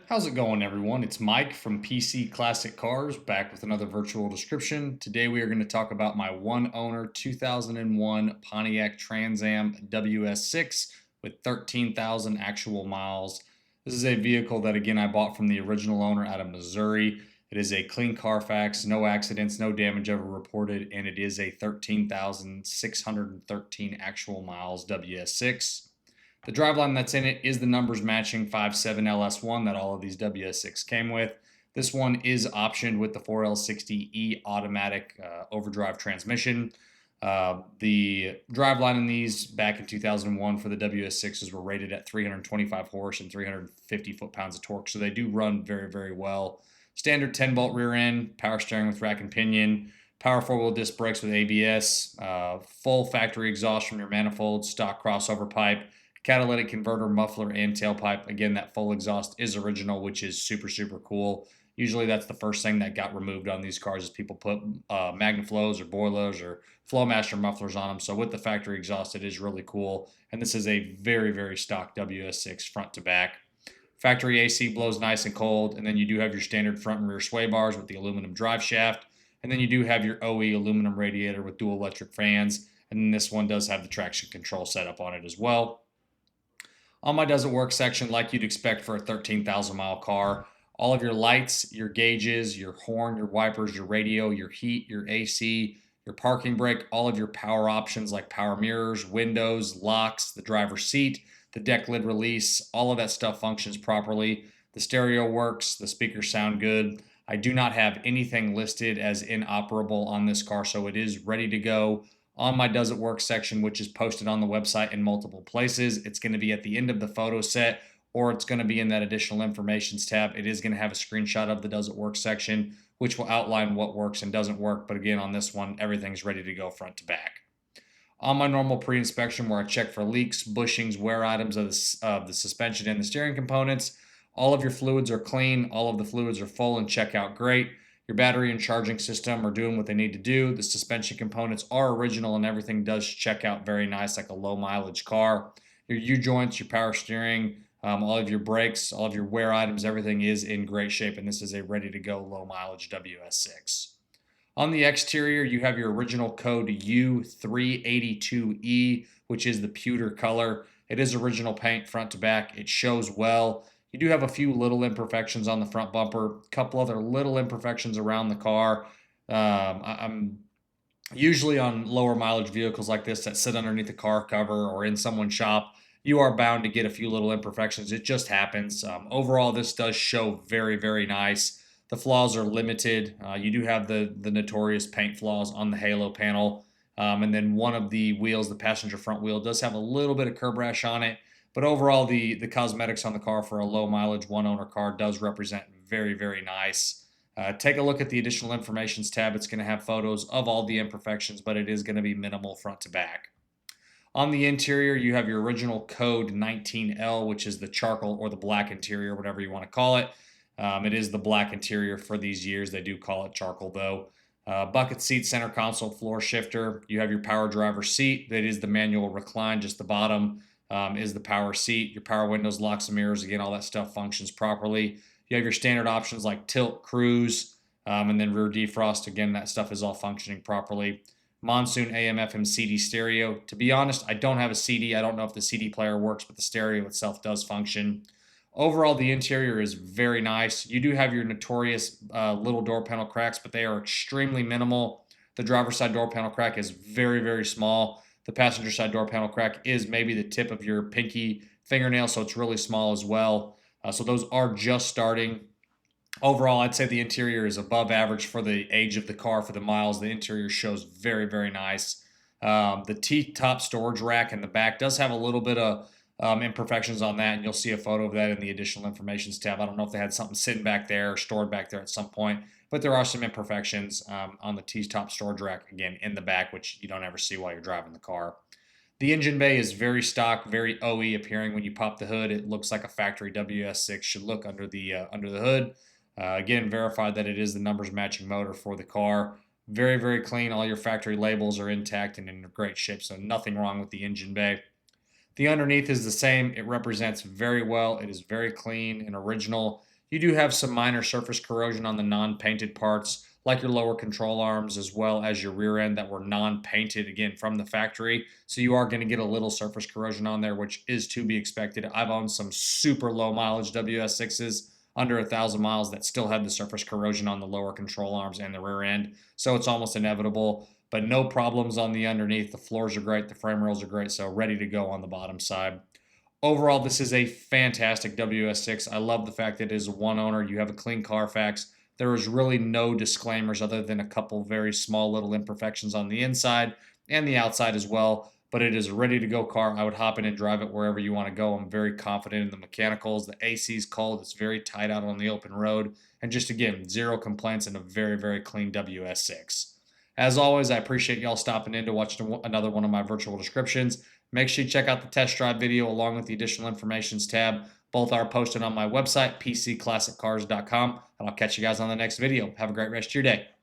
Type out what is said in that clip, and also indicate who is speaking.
Speaker 1: How's it going, everyone? It's Mike from PC Classic Cars back with another virtual description. Today we are going to talk about my one owner 2001 Pontiac Trans Am WS6 with 13,000 actual miles. This is a vehicle that, again, I bought from the original owner out of Missouri. It is a clean Carfax, no accidents, no damage ever reported, and it is a 13,613 actual miles WS6. The driveline that's in it is the numbers matching 5.7 LS1 that all of these WS6 came with. This one is optioned with the 4L60E automatic overdrive transmission. The driveline in these back in 2001 for the WS6s were rated at 325 horse and 350 foot-pounds of torque, so they do run very, very well. Standard 10-bolt rear end, power steering with rack and pinion, power four-wheel disc brakes with ABS, full factory exhaust from your manifold, stock crossover pipe, catalytic converter, muffler, and tailpipe. Again, that full exhaust is original, which is super, super cool. Usually that's the first thing that got removed on these cars is people put MagnaFlows or boilers or Flowmaster mufflers on them. So with the factory exhaust, it is really cool. And this is a very, very stock WS6 front to back. Factory AC blows nice and cold. And then you do have your standard front and rear sway bars with the aluminum drive shaft. And then you do have your OE aluminum radiator with dual electric fans. And then this one does have the traction control setup on it as well. On my doesn't work section, like you'd expect for a 13,000 mile car, all of your lights, your gauges, your horn, your wipers, your radio, your heat, your AC, your parking brake, all of your power options like power mirrors, windows, locks, the driver's seat, the deck lid release, all of that stuff functions properly. The stereo works, the speakers sound good. I do not have anything listed as inoperable on this car, so it is ready to go on my Does It Work section, which is posted on the website in multiple places. It's going to be at the end of the photo set, or it's going to be in that additional informations tab. It is going to have a screenshot of the Does It Work section, which will outline what works and doesn't work. But again, on this one, everything's ready to go front to back. On my normal pre-inspection where I check for leaks, bushings, wear items of the suspension and the steering components, all of your fluids are clean, all of the fluids are full and check out great. Your battery and charging system are doing what they need to do. The suspension components are original and everything does check out very nice like a low mileage car. Your U-joints, your power steering, all of your brakes, all of your wear items, everything is in great shape, and this is a ready to go low mileage WS6. On the exterior, you have your original code U382E, which is the pewter color. It is original paint front to back. It shows well. You do have a few little imperfections on the front bumper, a couple other little imperfections around the car. I'm usually on lower mileage vehicles like this that sit underneath the car cover or in someone's shop. You are bound to get a few little imperfections. It just happens. Overall, this does show very, very nice. The flaws are limited. You do have the notorious paint flaws on the halo panel. And then one of the wheels, the passenger front wheel, does have a little bit of curb rash on it. But overall, the cosmetics on the car for a low mileage one owner car does represent very, very nice. Take a look at the additional informations tab. It's going to have photos of all the imperfections, but it is going to be minimal front to back. On the interior, you have your original code 19L, which is the charcoal or the black interior, whatever you want to call it. It is the black interior for these years. They do call it charcoal, though. Bucket seat, center console, floor shifter. You have your power driver seat. That is the manual recline. Just the bottom is the power seat. Your power windows, locks, and mirrors. Again, all that stuff functions properly. You have your standard options like tilt, cruise, and then rear defrost. Again, that stuff is all functioning properly. Monsoon AM FM CD stereo. To be honest, I don't have a CD. I don't know if the CD player works, but the stereo itself does function. Overall, the interior is very nice. You do have your notorious little door panel cracks, but they are extremely minimal. The driver's side door panel crack is very, very small. The passenger side door panel crack is maybe the tip of your pinky fingernail, so it's really small as well. So those are just starting. Overall, I'd say the interior is above average for the age of the car, for the miles. The interior shows very, very nice. The T-top storage rack in the back does have a little bit of imperfections on that, and you'll see a photo of that in the additional informations tab. I don't know if they had something sitting back there or stored back there at some point, but there are some imperfections on the T-top storage rack, again, in the back, which you don't ever see while you're driving the car. The engine bay is very stock, very OE appearing. When you pop the hood, it looks like a factory WS6 should look under the hood. Again, verified that it is the numbers matching motor for the car. Very, very clean. All your factory labels are intact and in great shape, so nothing wrong with the engine bay. The underneath is the same. It represents very well. It is very clean and original. You do have some minor surface corrosion on the non-painted parts, like your lower control arms as well as your rear end that were non-painted again from the factory. So you are going to get a little surface corrosion on there, which is to be expected. I've owned some super low mileage WS6s under 1,000 miles that still had the surface corrosion on the lower control arms and the rear end. So it's almost inevitable, but no problems on the underneath. The floors are great. The frame rails are great. So ready to go on the bottom side. Overall, this is a fantastic WS6. I love the fact that it is one owner. You have a clean Carfax. There is really no disclaimers other than a couple very small little imperfections on the inside and the outside as well. But it is a ready to go car. I would hop in and drive it wherever you want to go. I'm very confident in the mechanicals. The AC is cold. It's very tight out on the open road. And just again, zero complaints and a very, very clean WS6. As always, I appreciate y'all stopping in to watch another one of my virtual descriptions. Make sure you check out the test drive video along with the additional informations tab. Both are posted on my website, pcclassiccars.com, and I'll catch you guys on the next video. Have a great rest of your day.